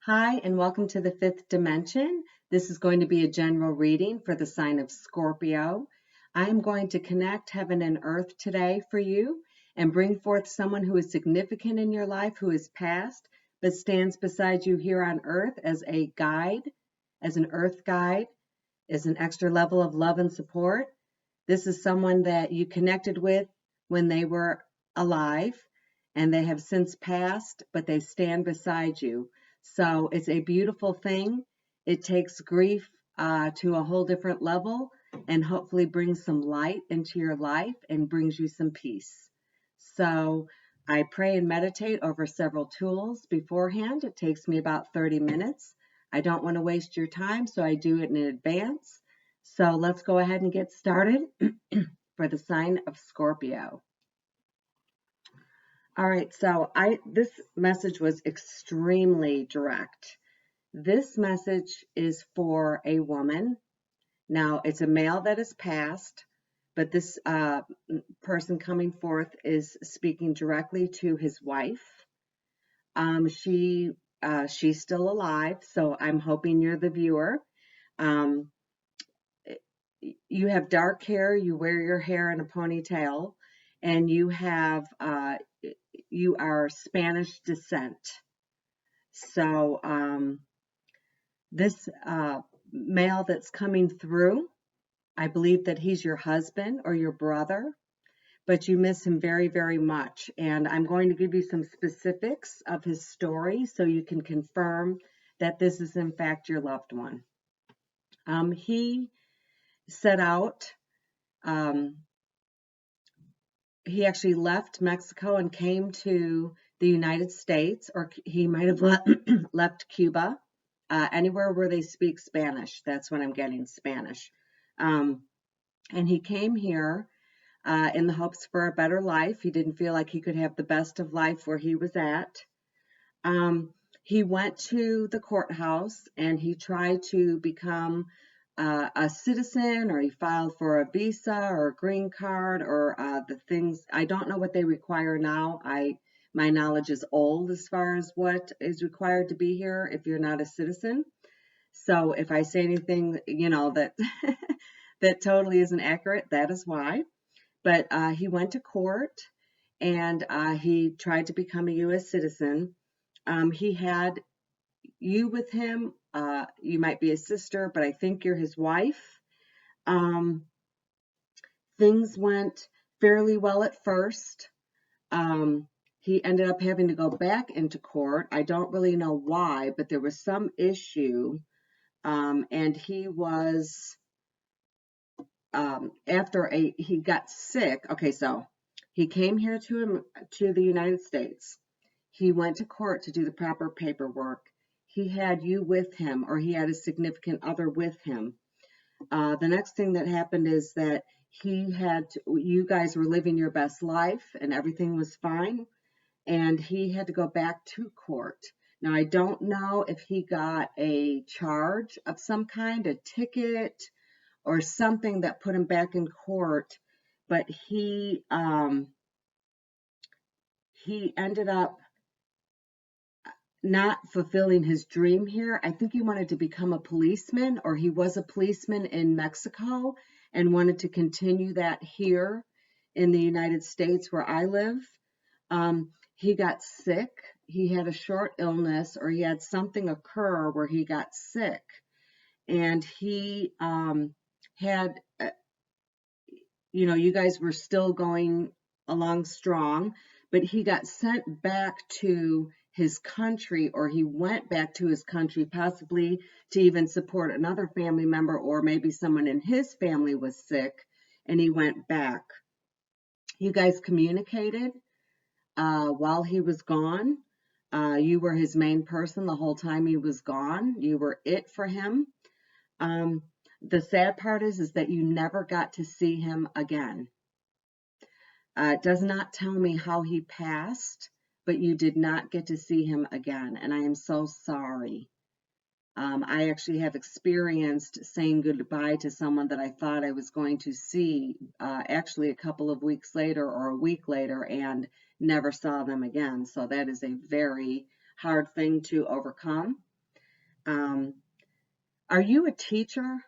Hi, and welcome to the fifth dimension. This is going to be a general reading for the sign of Scorpio. I am going to connect heaven and earth today for you and bring forth someone who is significant in your life, who is past, but stands beside you here on earth as a guide, as an earth guide, as an extra level of love and support. This is someone that you connected with when they were alive, and they have since passed, but they stand beside you. So it's a beautiful thing. It takes grief to a whole different level and hopefully brings some light into your life and brings you some peace. So I pray and meditate over several tools beforehand. It takes me about 30 minutes. I don't want to waste your time, so I do it in advance. So let's go ahead and get started for the sign of Scorpio. All right, so this message was extremely direct. This message is for a woman. Now, it's a male that is passed, but this person coming forth is speaking directly to his wife. She's still alive, so I'm hoping you're the viewer. You have dark hair, you wear your hair in a ponytail, and you are Spanish descent. So this male that's coming through, I believe that he's your husband or your brother, but you miss him very, very much. And I'm going to give you some specifics of his story so you can confirm that this is in fact your loved one. He set out, he actually left Mexico and came to the United States, or he might have left Cuba, anywhere where they speak Spanish. That's what I'm getting, Spanish. And he came here in the hopes for a better life. He didn't feel like he could have the best of life where he was at. He went to the courthouse and he tried to become a citizen, or he filed for a visa or a green card, or the things. I don't know what they require now. My knowledge is old as far as what is required to be here if you're not a citizen. So if I say anything, that that totally isn't accurate, that is why. But he went to court and he tried to become a U.S. citizen. He had you with him. You might be a sister, but I think you're his wife. Things went fairly well at first. He ended up having to go back into court. I don't really know why, but there was some issue. And he was, he got sick. Okay, so he came here to the United States. He went to court to do the proper paperwork. He had you with him, or he had a significant other with him. The next thing that happened is that you guys were living your best life and everything was fine, and he had to go back to court. Now, I don't know if he got a charge of some kind, a ticket or something that put him back in court, but he ended up not fulfilling his dream here. I think he wanted to become a policeman, or he was a policeman in Mexico and wanted to continue that here in the United States where I live. He got sick. He had a short illness, or he had something occur where he got sick. And he had, you guys were still going along strong, but he got sent back to his country, or he went back to his country, possibly to even support another family member, or maybe someone in his family was sick, and he went back. You guys communicated while he was gone. You were his main person the whole time he was gone. You were it for him. The sad part is that you never got to see him again. It does not tell me how he passed, but you did not get to see him again, and I am so sorry. I actually have experienced saying goodbye to someone that I thought I was going to see actually a couple of weeks later or a week later, and never saw them again. So that is a very hard thing to overcome. Um, are you a teacher?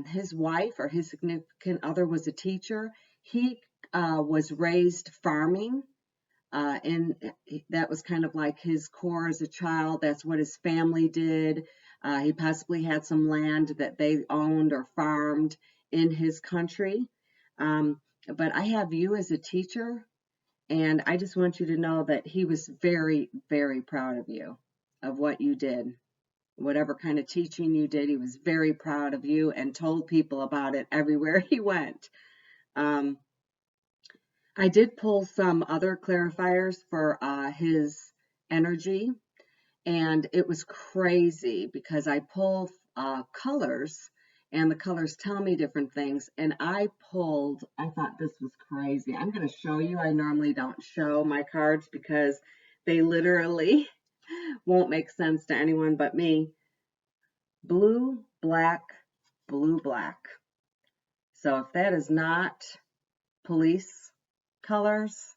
His wife or his significant other was a teacher. He was raised farming, and that was kind of like his core as a child. That's what his family did. He possibly had some land that they owned or farmed in his country. Um, but I have you as a teacher, and I just want you to know that he was very, very proud of you, of what you did. Whatever kind of teaching you did, he was very proud of you and told people about it everywhere he went. Um, I did pull some other clarifiers for his energy, and it was crazy because I pull colors, and the colors tell me different things. And I thought this was crazy. I'm going to show you. I normally don't show my cards because they literally won't make sense to anyone but me. Blue, black, blue, black. So if that is not police colors,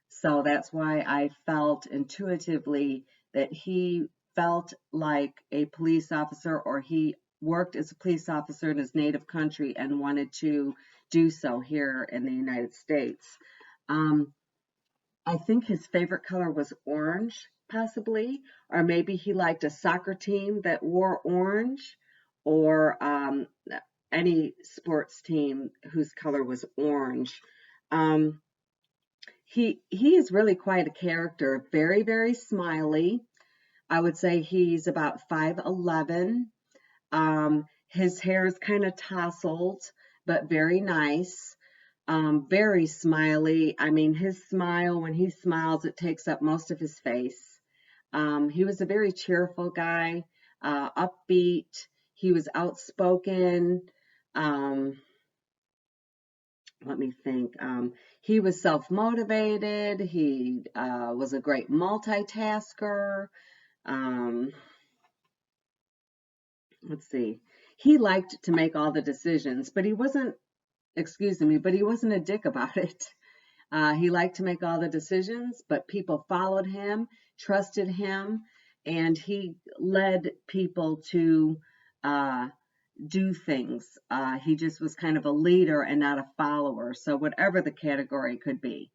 so that's why I felt intuitively that he felt like a police officer, or he worked as a police officer in his native country and wanted to do so here in the United States. Um, I think his favorite color was orange, possibly, or maybe he liked a soccer team that wore orange, or any sports team whose color was orange. Um, he is really quite a character, very, very smiley. I would say he's about 5'11". His hair is kind of tousled, but very nice. Very smiley. I mean, his smile, when he smiles, it takes up most of his face. He was a very cheerful guy, upbeat. He was outspoken. Um, Let me think. He was self-motivated. He was a great multitasker. Um, let's see. He liked to make all the decisions, but he wasn't, excuse me, but he wasn't a dick about it. He liked to make all the decisions, but people followed him, trusted him, and he led people to uh, do things. He just was kind of a leader and not a follower. So, whatever the category could be,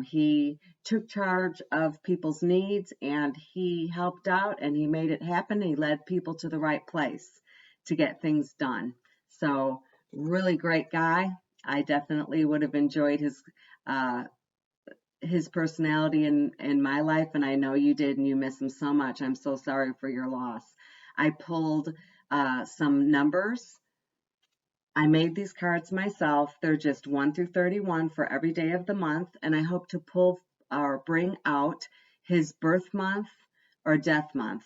he took charge of people's needs, and he helped out, and he made it happen. He led people to the right place to get things done. So, really great guy. I definitely would have enjoyed uh, his personality in my life, and I know you did, and you miss him so much. I'm so sorry for your loss. I pulled some numbers. I made these cards myself. They're just 1 through 31 for every day of the month, and I hope to pull or bring out his birth month or death month,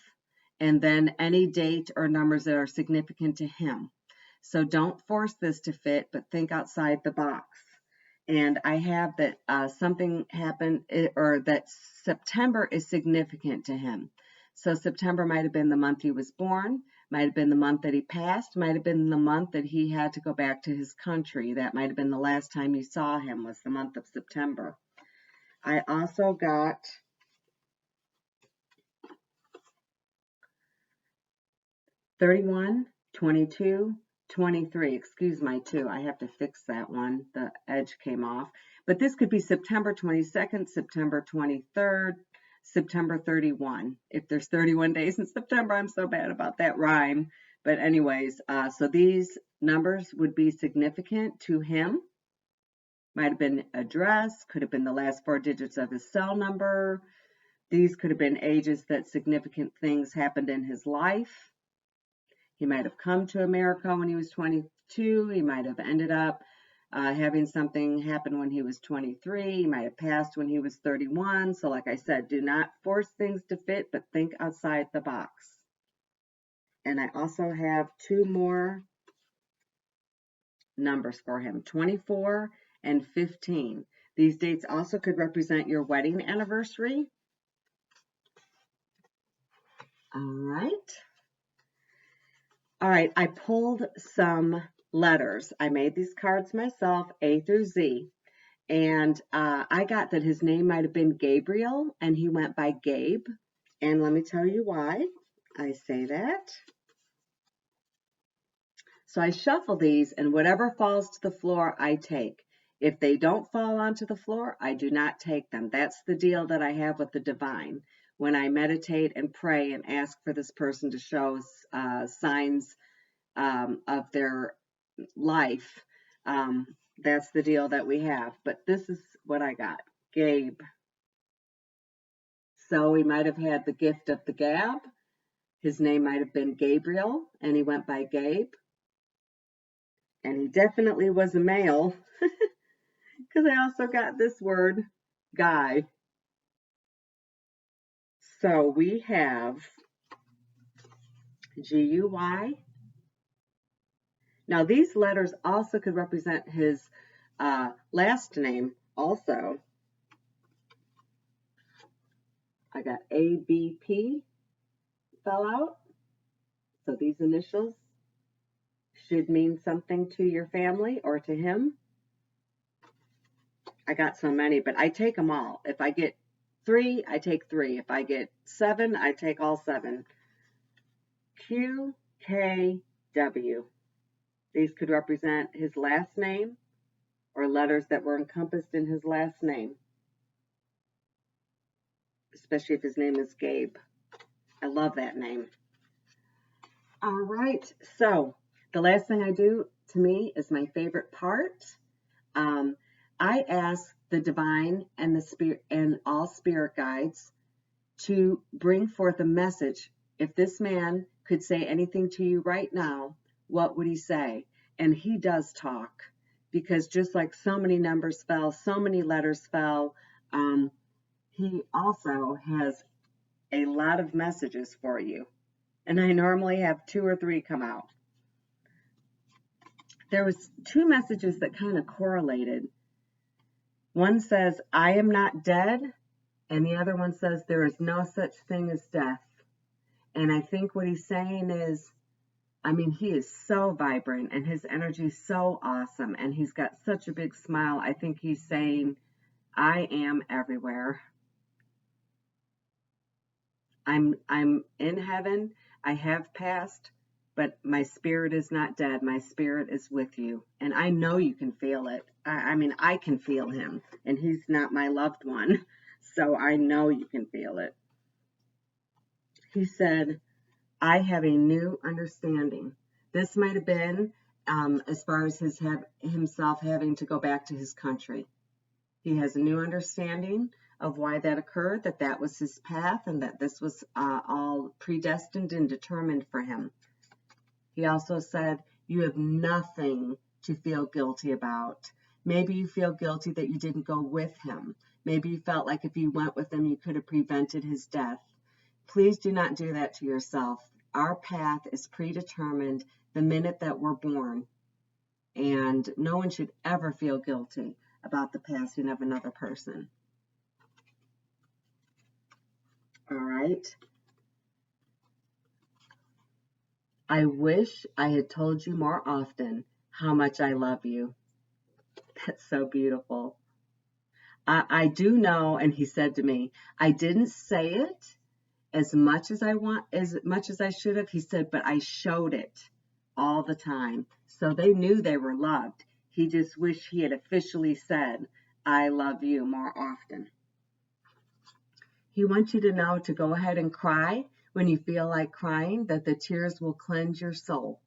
and then any date or numbers that are significant to him. So don't force this to fit, but think outside the box. And I have that something happened, or that September is significant to him. So September might have been the month he was born, might have been the month that he passed, might have been the month that he had to go back to his country. That might have been the last time you saw him, was the month of September. I also got 31, 22, 23. Excuse my 2. I have to fix that one. The edge came off. But this could be September 22nd, September 23rd, September 31. If there's 31 days in September, I'm so bad about that rhyme. But anyways, so these numbers would be significant to him. Might have been address, could have been the last 4 digits of his cell number. These could have been ages that significant things happened in his life. He might have come to America when he was 22. He might have ended up having something happen when he was 23. He might have passed when he was 31. So, like I said, do not force things to fit, but think outside the box. And I also have 2 more numbers for him, 24 and 15. These dates also could represent your wedding anniversary. All right. All right, I pulled some letters. I made these cards myself, A through Z. And I got that his name might have been Gabriel, and he went by Gabe. And let me tell you why. I say that. So I shuffle these, and whatever falls to the floor, I take. If they don't fall onto the floor, I do not take them. That's the deal that I have with the divine. When I meditate and pray and ask for this person to show signs of their life, that's the deal that we have. But this is what I got. Gabe. So we might have had the gift of the gab. His name might have been Gabriel, and he went by Gabe. And he definitely was a male, because I also got this word, guy. So we have G-U-Y. Now these letters also could represent his last name also. I got A-B-P fell out. So these initials should mean something to your family or to him. I got so many, but I take them all. If I get 3, I take 3. If I get 7, I take all 7. Q, K, W. These could represent his last name or letters that were encompassed in his last name, especially if his name is Gabe. I love that name. All right, so the last thing I do, to me, is my favorite part. I ask the divine and the spirit and all spirit guides to bring forth a message. If this man could say anything to you right now, what would he say? And he does talk, because just like so many numbers fell, so many letters fell, he also has a lot of messages for you. And I normally have 2 or 3 come out. There was 2 messages that kind of correlated. One says, I am not dead, and the other one says, there is no such thing as death. And I think what he's saying is, I mean, he is so vibrant, and his energy is so awesome, and he's got such a big smile. I think he's saying, I am everywhere. I'm in heaven. I have passed, but my spirit is not dead. My spirit is with you. And I know you can feel it. I mean, I can feel him, and he's not my loved one. So I know you can feel it. He said, I have a new understanding. This might have been as far as himself having to go back to his country. He has a new understanding of why that occurred, that was his path, and that this was all predestined and determined for him. He also said, you have nothing to feel guilty about. Maybe you feel guilty that you didn't go with him. Maybe you felt like if you went with him, you could have prevented his death. Please do not do that to yourself. Our path is predetermined the minute that we're born, and no one should ever feel guilty about the passing of another person. All right. I wish I had told you more often how much I love you. That's so beautiful. I do know, and he said to me, I didn't say it as much as I should have. He said, but I showed it all the time. So they knew they were loved. He just wished he had officially said, I love you more often. He wants you to know to go ahead and cry when you feel like crying, that the tears will cleanse your soul.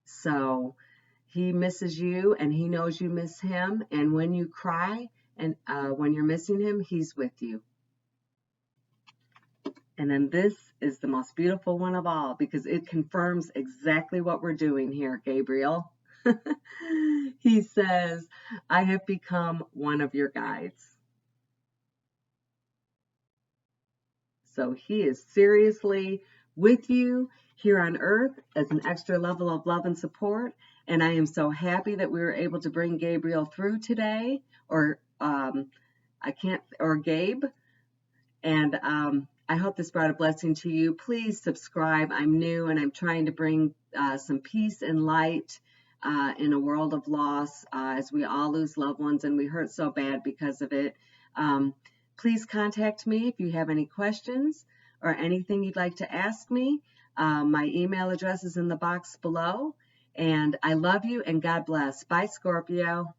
So he misses you, and he knows you miss him. And when you cry and when you're missing him, he's with you. And then this is the most beautiful one of all, because it confirms exactly what we're doing here, Gabriel. He says, I have become one of your guides. So he is seriously with you here on earth as an extra level of love and support. And I am so happy that we were able to bring Gabriel through today, or Gabe. And I hope this brought a blessing to you. Please subscribe. I'm new, and I'm trying to bring some peace and light in a world of loss, as we all lose loved ones, and we hurt so bad because of it. Please contact me if you have any questions, or anything you'd like to ask me. My email address is in the box below. And I love you and God bless. Bye, Scorpio.